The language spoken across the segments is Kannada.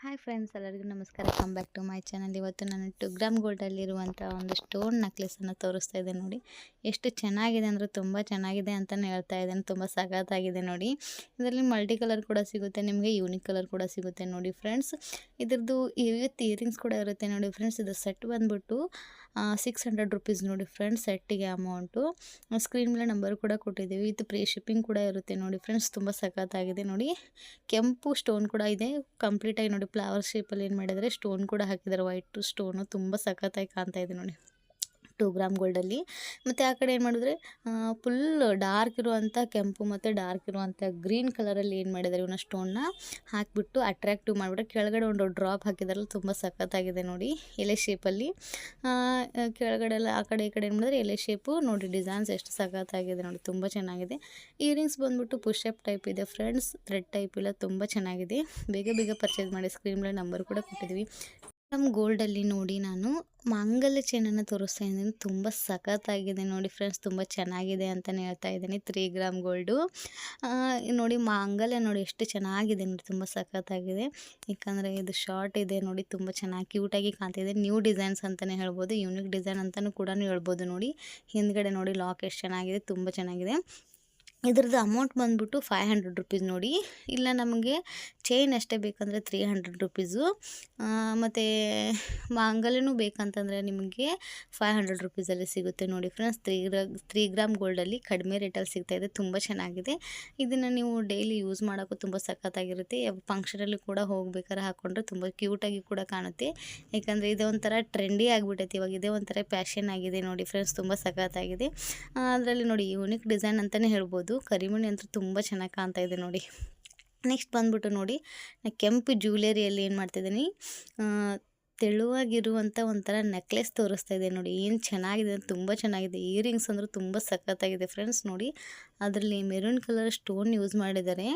ಹಾಯ್ ಫ್ರೆಂಡ್ಸ್, ಎಲ್ಲರಿಗೂ ನಮಸ್ಕಾರ. Come back to my channel. ಇವತ್ತು ನಾನು 2 ಗ್ರಾಮ್ ಗೋಲ್ಡಲ್ಲಿರುವಂಥ ಒಂದು ಸ್ಟೋನ್ ನೆಕ್ಲೆಸನ್ನು ತೋರಿಸ್ತಾ ಇದ್ದೇನೆ ನೋಡಿ. ಎಷ್ಟು ಚೆನ್ನಾಗಿದೆ ಅಂದರೆ ತುಂಬ ಚೆನ್ನಾಗಿದೆ ಅಂತಲೇ ಹೇಳ್ತಾ ಇದ್ದೇನೆ. ತುಂಬ ಸಖತ್ತಾಗಿದೆ ನೋಡಿ. ಇದರಲ್ಲಿ ಮಲ್ಟಿ ಕಲರ್ ಕೂಡ ಸಿಗುತ್ತೆ, ನಿಮಗೆ ಯೂನಿಕ್ ಕಲರ್ ಕೂಡ ಸಿಗುತ್ತೆ ನೋಡಿ ಫ್ರೆಂಡ್ಸ್. ಇದ್ರದ್ದು ವಿತ್ ಇಯರಿಂಗ್ಸ್ ಕೂಡ ಇರುತ್ತೆ ನೋಡಿ ಫ್ರೆಂಡ್ಸ್. ಇದು ಸೆಟ್ ಬಂದುಬಿಟ್ಟು 600 ರುಪೀಸ್ ನೋಡಿ ಫ್ರೆಂಡ್ಸ್. ಸೆಟ್ಟಿಗೆ ಅಮೌಂಟು ಸ್ಕ್ರೀನ್ ಮೇಲೆ ನಂಬರ್ ಕೂಡ ಕೊಟ್ಟಿದ್ದೀವಿ. ವಿತ್ ಫ್ರೀ ಶಿಪ್ಪಿಂಗ್ ಕೂಡ ಇರುತ್ತೆ ನೋಡಿ ಫ್ರೆಂಡ್ಸ್. ತುಂಬ ಸಖತ್ತಾಗಿದೆ ನೋಡಿ. ಕೆಂಪು ಸ್ಟೋನ್ ಕೂಡ ಇದೆ ಕಂಪ್ಲೀಟಾಗಿ ನೋಡಿ. ಫ್ಲವರ್ ಶೇಪಲ್ಲಿ ಏನು ಮಾಡಿದರೆ ಸ್ಟೋನ್ ಕೂಡ ಹಾಕಿದ್ದಾರೆ, ವೈಟ್ ಸ್ಟೋನು. ತುಂಬ ಸಖತ್ತಾಗಿ ಕಾಣ್ತಾ ಇದೆ ನೋಡಿ 2 ಗ್ರಾಮ್ ಗೋಲ್ಡಲ್ಲಿ. ಮತ್ತು ಆ ಕಡೆ ಏನು ಮಾಡಿದ್ರೆ ಫುಲ್ ಡಾರ್ಕ್ ಇರುವಂಥ ಕೆಂಪು ಮತ್ತು ಡಾರ್ಕ್ ಇರುವಂಥ ಗ್ರೀನ್ ಕಲರಲ್ಲಿ ಏನು ಮಾಡಿದ್ದಾರೆ ಇವನ್ನ ಸ್ಟೋನ್ನ ಹಾಕಿಬಿಟ್ಟು ಅಟ್ರಾಕ್ಟಿವ್ ಮಾಡಿಬಿಟ್ಟು ಕೆಳಗಡೆ ಒಂದು ಡ್ರಾಪ್ ಹಾಕಿದಾರಲ್ಲ, ತುಂಬ ಸಖತ್ತಾಗಿದೆ ನೋಡಿ. ಎಲೆ ಶೇಪಲ್ಲಿ ಕೆಳಗಡೆ ಎಲ್ಲ ಆ ಕಡೆ ಈ ಕಡೆ ಏನು ಮಾಡಿದ್ರೆ ಎಲೆ ಶೇಪು ನೋಡಿ. ಡಿಸೈನ್ಸ್ ಎಷ್ಟು ಸಖತ್ತಾಗಿದೆ ನೋಡಿ, ತುಂಬ ಚೆನ್ನಾಗಿದೆ. ಇಯರಿಂಗ್ಸ್ ಬಂದುಬಿಟ್ಟು ಪುಷಪ್ ಟೈಪ್ ಇದೆ ಫ್ರೆಂಡ್ಸ್, ಥ್ರೆಡ್ ಟೈಪ್ ಇಲ್ಲ. ತುಂಬ ಚೆನ್ನಾಗಿದೆ. ಬೇಗ ಬೇಗ ಪರ್ಚೇಸ್ ಮಾಡಿ. ಸ್ಕ್ರೀನ್ ಮೇಲೆ ನಂಬರ್ ಕೂಡ ಕೊಟ್ಟಿದ್ದೀವಿ. ನಮ್ಮ ಗೋಲ್ಡಲ್ಲಿ ನೋಡಿ ನಾನು ಮಾಂಗಲ್ಯ ಚೈನನ್ನು ತೋರಿಸ್ತಾ ಇದ್ದೀನಿ. ತುಂಬ ಸಖತ್ತಾಗಿದೆ ನೋಡಿ ಫ್ರೆಂಡ್ಸ್. ತುಂಬ ಚೆನ್ನಾಗಿದೆ ಅಂತಲೇ ಹೇಳ್ತಾ ಇದ್ದೀನಿ. 3 ಗ್ರಾಮ್ ಗೋಲ್ಡು ನೋಡಿ. ಮಾಂಗಲ್ಯ ನೋಡಿ ಎಷ್ಟು ಚೆನ್ನಾಗಿದೆ ನೋಡಿ, ತುಂಬ ಸಖತ್ತಾಗಿದೆ. ಯಾಕಂದರೆ ಇದು ಶಾರ್ಟ್ ಇದೆ ನೋಡಿ, ತುಂಬ ಚೆನ್ನಾಗಿ ಕ್ಯೂಟಾಗಿ ಕಾಣ್ತಿದೆ. ನ್ಯೂ ಡಿಸೈನ್ಸ್ ಅಂತಲೇ ಹೇಳ್ಬೋದು, ಯೂನಿಕ್ ಡಿಸೈನ್ ಅಂತಲೂ ಕೂಡ ಹೇಳ್ಬೋದು ನೋಡಿ. ಹಿಂದ್ಗಡೆ ನೋಡಿ ಲಾಕ್ ಎಷ್ಟು ಚೆನ್ನಾಗಿದೆ, ತುಂಬ ಚೆನ್ನಾಗಿದೆ. ಇದ್ರದ್ದು ಅಮೌಂಟ್ ಬಂದುಬಿಟ್ಟು 500 ರುಪೀಸ್ ನೋಡಿ. ಇಲ್ಲ ನಮಗೆ ಚೈನ್ ಅಷ್ಟೇ ಬೇಕಂದರೆ 300 ರುಪೀಸು. ಮತ್ತು ಮಾಂಗಲ್ಯನೂ ಬೇಕಂತಂದರೆ ನಿಮಗೆ 500 ರುಪೀಸಲ್ಲಿ ಸಿಗುತ್ತೆ ನೋಡಿ ಫ್ರೆಂಡ್ಸ್. 3 ಗ್ರಾಮ್ ಗೋಲ್ಡಲ್ಲಿ ಕಡಿಮೆ ರೇಟಲ್ಲಿ ಸಿಗ್ತಾಯಿದೆ. ತುಂಬ ಚೆನ್ನಾಗಿದೆ. ಇದನ್ನು ನೀವು ಡೈಲಿ ಯೂಸ್ ಮಾಡೋಕ್ಕೂ ತುಂಬ ಸಖತ್ತಾಗಿರುತ್ತೆ. ಫಂಕ್ಷನಲ್ಲಿ ಕೂಡ ಹೋಗ್ಬೇಕಾದ್ರೆ ಹಾಕ್ಕೊಂಡ್ರೆ ತುಂಬ ಕ್ಯೂಟಾಗಿ ಕೂಡ ಕಾಣುತ್ತೆ. ಯಾಕಂದರೆ ಇದೇ ಒಂಥರ ಟ್ರೆಂಡಿ ಆಗಿಬಿಟ್ಟೈತೆ ಇವಾಗ. ಇದೇ ಒಂಥರ ಪ್ಯಾಷನ್ ಆಗಿದೆ ನೋಡಿ ಫ್ರೆಂಡ್ಸ್. ತುಂಬ ಸಖತ್ತಾಗಿದೆ. ಅದರಲ್ಲಿ ನೋಡಿ ಯೂನಿಕ್ ಡಿಸೈನ್ ಅಂತಲೇ ಹೇಳ್ಬೋದು. ಕರಿಮಣಿ ಅಂತೂ ತುಂಬ ಚೆನ್ನಾಗಿ ಕಾಣ್ತಾ ಇದೆ ನೋಡಿ. ನೆಕ್ಸ್ಟ್ ಬಂದ್ಬಿಟ್ಟು ನೋಡಿ, ನಾನು ಕೆಂಪು ಜ್ಯುವೆಲರಿಯಲ್ಲಿ ಏನು ಮಾಡ್ತಿದ್ದೀನಿ, ತೆಳುವಾಗಿರುವಂಥ ಒಂಥರ ನೆಕ್ಲೆಸ್ ತೋರಿಸ್ತಾ ಇದೆ ನೋಡಿ. ಏನು ಚೆನ್ನಾಗಿದೆ, ತುಂಬ ಚೆನ್ನಾಗಿದೆ. ಇಯರಿಂಗ್ಸ್ ಅಂದರೂ ತುಂಬ ಸಖತ್ತಾಗಿದೆ ಫ್ರೆಂಡ್ಸ್ ನೋಡಿ. ಅದರಲ್ಲಿ ಮೆರೂನ್ ಕಲರ್ ಸ್ಟೋನ್ ಯೂಸ್ ಮಾಡಿದ್ದಾರೆ,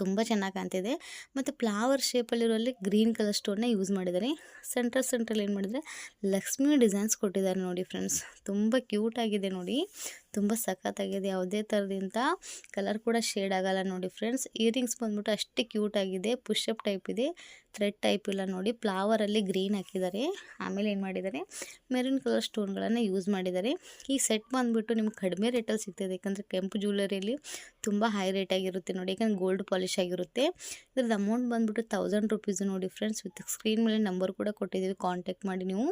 ತುಂಬ ಚೆನ್ನಾಗಿ ಕಾಣ್ತಿದೆ. ಮತ್ತು ಫ್ಲವರ್ ಶೇಪಲ್ಲಿರೋಲ್ಲಿ ಗ್ರೀನ್ ಕಲರ್ ಸ್ಟೋನ್ನ ಯೂಸ್ ಮಾಡಿದ್ದಾರೆ. ಸೆಂಟ್ರಲ್ಲಿ ಏನು ಮಾಡಿದರೆ ಲಕ್ಷ್ಮಿ ಡಿಸೈನ್ಸ್ ಕೊಟ್ಟಿದ್ದಾರೆ ನೋಡಿ ಫ್ರೆಂಡ್ಸ್. ತುಂಬ ಕ್ಯೂಟಾಗಿದೆ ನೋಡಿ, ತುಂಬ ಸಖತ್ತಾಗಿದೆ. ಯಾವುದೇ ಥರದಿಂದ ಕಲರ್ ಕೂಡ ಶೇಡ್ ಆಗೋಲ್ಲ ನೋಡಿ ಫ್ರೆಂಡ್ಸ್. ಇಯರಿಂಗ್ಸ್ ಬಂದ್ಬಿಟ್ಟು ಅಷ್ಟೇ ಕ್ಯೂಟಾಗಿದೆ. ಪುಷಪ್ ಟೈಪ್ ಇದೆ, ಥ್ರೆಡ್ ಟೈಪ್ ಇಲ್ಲ ನೋಡಿ. ಫ್ಲವರಲ್ಲಿ ಗ್ರೀನ್ ಹಾಕಿದ್ದಾರೆ. ಆಮೇಲೆ ಏನು ಮಾಡಿದ್ದಾರೆ, ಮೆರೂನ್ ಕಲರ್ ಸ್ಟೋನ್ಗಳನ್ನು ಯೂಸ್ ಮಾಡಿದ್ದಾರೆ. ಈ ಸೆಟ್ ಬಂದುಬಿಟ್ಟು ನಿಮ್ಗೆ ಕಡಿಮೆ ರೇಟಲ್ಲಿ ಸಿಗ್ತದೆ. ಯಾಕಂದರೆ ಕೆಂಪು ಜ್ಯುವೆಲರಿಯಲ್ಲಿ ತುಂಬ ಹೈ ರೇಟ್ ಆಗಿರುತ್ತೆ ನೋಡಿ, ಯಾಕಂದರೆ ಗೋಲ್ಡ್ ಪಾಲಿಶ್ ಆಗಿರುತ್ತೆ. ಇದ್ರದ್ದು ಅಮೌಂಟ್ ಬಂದುಬಿಟ್ಟು 1000 ರುಪೀಸು ನೋಡಿ ಫ್ರೆಂಡ್ಸ್. ವಿತ್ ಸ್ಕ್ರೀನ್ ಮೇಲೆ ನಂಬರ್ ಕೂಡ ಕೊಟ್ಟಿದ್ದೀವಿ, ಕಾಂಟ್ಯಾಕ್ಟ್ ಮಾಡಿ ನೀವು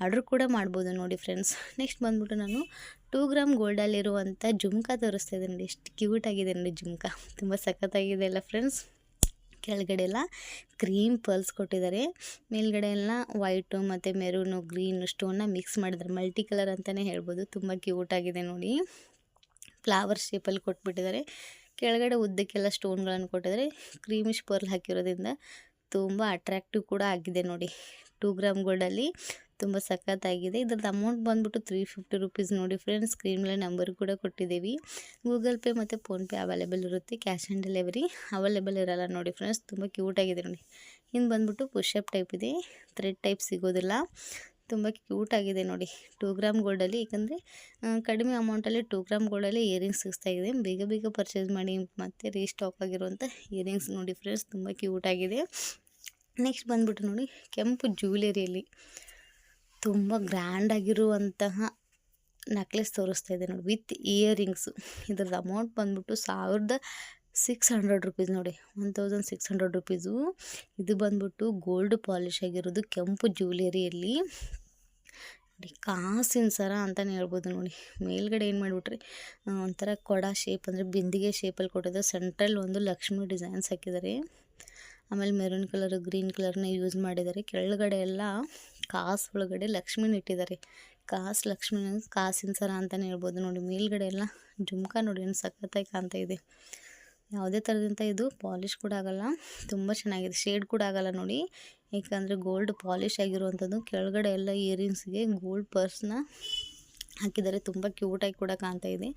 ಆರ್ಡ್ರ್ ಕೂಡ ಮಾಡ್ಬೋದು ನೋಡಿ ಫ್ರೆಂಡ್ಸ್. ನೆಕ್ಸ್ಟ್ ಬಂದುಬಿಟ್ಟು ನಾನು 2 ಗ್ರಾಮ್ ಗೋಲ್ಡಲ್ಲಿರುವಂಥ ಜುಮ್ಕಾ ತೋರಿಸ್ತಾ ಇದ್ದೀನಿ ನೋಡಿ. ಎಷ್ಟು ಕ್ಯೂಟಾಗಿದೆ ನೋಡಿ ಜುಮ್ಕಾ, ತುಂಬ ಸಖತ್ತಾಗಿದೆ ಅಲ್ಲ ಫ್ರೆಂಡ್ಸ್. ಕೆಳಗಡೆ ಎಲ್ಲ ಕ್ರೀಮ್ ಪರ್ಲ್ಸ್ ಕೊಟ್ಟಿದ್ದಾರೆ, ಮೇಲ್ಗಡೆ ಎಲ್ಲ ವೈಟು ಮತ್ತು ಮೆರೂನು ಗ್ರೀನು ಸ್ಟೋನ್ನ ಮಿಕ್ಸ್ ಮಾಡಿದ್ದಾರೆ. ಮಲ್ಟಿ ಕಲರ್ ಅಂತಲೇ ಹೇಳ್ಬೋದು. ತುಂಬ ಕ್ಯೂಟಾಗಿದೆ ನೋಡಿ. ಫ್ಲವರ್ ಶೇಪಲ್ಲಿ ಕೊಟ್ಬಿಟ್ಟಿದ್ದಾರೆ. ಕೆಳಗಡೆ ಉದ್ದಕ್ಕೆಲ್ಲ ಸ್ಟೋನ್ಗಳನ್ನು ಕೊಟ್ಟಿದ್ದಾರೆ. ಕ್ರೀಮಿಶ್ ಪರ್ಲ್ ಹಾಕಿರೋದ್ರಿಂದ ತುಂಬ ಅಟ್ರಾಕ್ಟಿವ್ ಕೂಡ ಆಗಿದೆ ನೋಡಿ. 2 ಗ್ರಾಮ್ ಗೋಲ್ಡಲ್ಲಿ ತುಂಬ ಸಖತ್ತಾಗಿದೆ. ಇದ್ರದ್ದು ಅಮೌಂಟ್ ಬಂದುಬಿಟ್ಟು 350 ರುಪೀಸ್ ನೋಡಿ ಫ್ರೆಂಡ್ಸ್. ಸ್ಕ್ರೀನ್ ಮೇಲೆ ನಂಬರ್ ಕೂಡ ಕೊಟ್ಟಿದ್ದೀವಿ. ಗೂಗಲ್ ಪೇ ಮತ್ತು ಫೋನ್ಪೇ ಅವೈಲೇಬಲ್ ಇರುತ್ತೆ, ಕ್ಯಾಶ್ ಆನ್ ಡೆಲಿವರಿ ಅವೈಲೇಬಲ್ ಇರೋಲ್ಲ ನೋಡಿ ಫ್ರೆಂಡ್ಸ್. ತುಂಬ ಕ್ಯೂಟಾಗಿದೆ ನೋಡಿ. ಇನ್ನು ಬಂದುಬಿಟ್ಟು ಪುಷಪ್ ಟೈಪ್ ಇದೆ, ಥ್ರೆಡ್ ಟೈಪ್ ಸಿಗೋದಿಲ್ಲ. ತುಂಬ ಕ್ಯೂಟಾಗಿದೆ ನೋಡಿ 2 ಗ್ರಾಮ್ ಗೋಲ್ಡಲ್ಲಿ. ಏಕೆಂದರೆ ಕಡಿಮೆ ಅಮೌಂಟಲ್ಲಿ 2 ಗ್ರಾಮ್ ಗೋಲ್ಡಲ್ಲಿ ಇಯರಿಂಗ್ಸ್ ಸಿಗ್ತಾಯಿದೆ. ಬೇಗ ಬೇಗ ಪರ್ಚೇಸ್ ಮಾಡಿ. ಮತ್ತು ರೀಸ್ಟಾಕ್ ಆಗಿರುವಂಥ ಇಯರಿಂಗ್ಸ್ ನೋಡಿ ಫ್ರೆಂಡ್ಸ್, ತುಂಬ ಕ್ಯೂಟಾಗಿದೆ. ನೆಕ್ಸ್ಟ್ ಬಂದುಬಿಟ್ಟು ನೋಡಿ, ಕೆಂಪು ಜ್ಯುವೆಲರಿಯಲ್ಲಿ ತುಂಬ ಗ್ರ್ಯಾಂಡಾಗಿರುವಂತಹ ನೆಕ್ಲೆಸ್ ತೋರಿಸ್ತಾ ಇದೆ ನೋಡಿ, ವಿತ್ ಇಯರಿಂಗ್ಸು. ಇದ್ರದ್ದು ಅಮೌಂಟ್ ಬಂದುಬಿಟ್ಟು 1600 ರುಪೀಸ್ ನೋಡಿ, 1600 ರುಪೀಸು. ಇದು ಬಂದುಬಿಟ್ಟು ಗೋಲ್ಡ್ ಪಾಲಿಶ್ ಆಗಿರೋದು ಕೆಂಪು ಜ್ಯುವೆಲರಿಯಲ್ಲಿ ನೋಡಿ. ಕಾಸಿನ ಸರ ಅಂತಲೇ ಹೇಳ್ಬೋದು ನೋಡಿ. ಮೇಲ್ಗಡೆ ಏನು ಮಾಡಿಬಿಟ್ರಿ ಒಂಥರ ಕೊಡ ಶೇಪ್, ಅಂದರೆ ಬಿಂದಿಗೆ ಶೇಪಲ್ಲಿ ಕೊಟ್ಟಿದ್ದಾರೆ. ಸೆಂಟ್ರಲ್ಲಿ ಒಂದು ಲಕ್ಷ್ಮಿ ಡಿಸೈನ್ಸ್ ಹಾಕಿದ್ದಾರೆ. ಆಮೇಲೆ ಮೆರೂನ್ ಕಲರು ಗ್ರೀನ್ ಕಲರ್ನ ಯೂಸ್ ಮಾಡಿದ್ದಾರೆ. ಕೆಳಗಡೆ ಎಲ್ಲ ಕಾಸು ಒಳಗಡೆ ಲಕ್ಷ್ಮಿನ ಇಟ್ಟಿದ್ದಾರೆ. ಲಕ್ಷ್ಮಿ ಕಾಸಿನ ಸರ ಅಂತಲೇ ಹೇಳ್ಬೋದು ನೋಡಿ. ಮೇಲ್ಗಡೆ ಎಲ್ಲ ಜುಮ್ಕಾ ನೋಡಿ, ಏನು ಸಖತ್ತಾಗಿ ಕಾಣ್ತಾ ಇದೆ. ಯಾವುದೇ ಥರದಿಂದ ಇದು ಪಾಲಿಶ್ ಕೂಡ ಆಗೋಲ್ಲ, ತುಂಬ ಚೆನ್ನಾಗಿದೆ. ಶೇಡ್ ಕೂಡ ಆಗೋಲ್ಲ ನೋಡಿ, ಯಾಕಂದರೆ ಗೋಲ್ಡ್ ಪಾಲಿಶ್ ಆಗಿರುವಂಥದ್ದು. ಕೆಳಗಡೆ ಎಲ್ಲ ಇಯರಿಂಗ್ಸ್ಗೆ ಗೋಲ್ಡ್ ಪರ್ಸ್ನ ಹಾಕಿದ್ದಾರೆ. ತುಂಬ ಕ್ಯೂಟಾಗಿ ಕೂಡ ಕಾಣ್ತಾ ಇದೆ.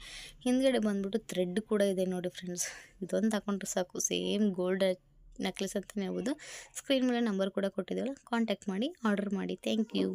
ಹಿಂದ್ಗಡೆ ಬಂದುಬಿಟ್ಟು ಥ್ರೆಡ್ ಕೂಡ ಇದೆ ನೋಡಿ ಫ್ರೆಂಡ್ಸ್. ಇದೊಂದು ಹಾಕೊಂಡ್ರೆ ಸಾಕು, ಸೇಮ್ ಗೋಲ್ಡ್ ನೆಕ್ಲೆಸ್ ಅಂತಲೇ ಹೇಳ್ಬೋದು. ಸ್ಕ್ರೀನ್ ಮೇಲೆ ನಂಬರ್ ಕೂಡ ಕೊಟ್ಟಿದ್ದೀವಲ್ಲ, ಕಾಂಟ್ಯಾಕ್ಟ್ ಮಾಡಿ ಆರ್ಡರ್ ಮಾಡಿ. Thank you.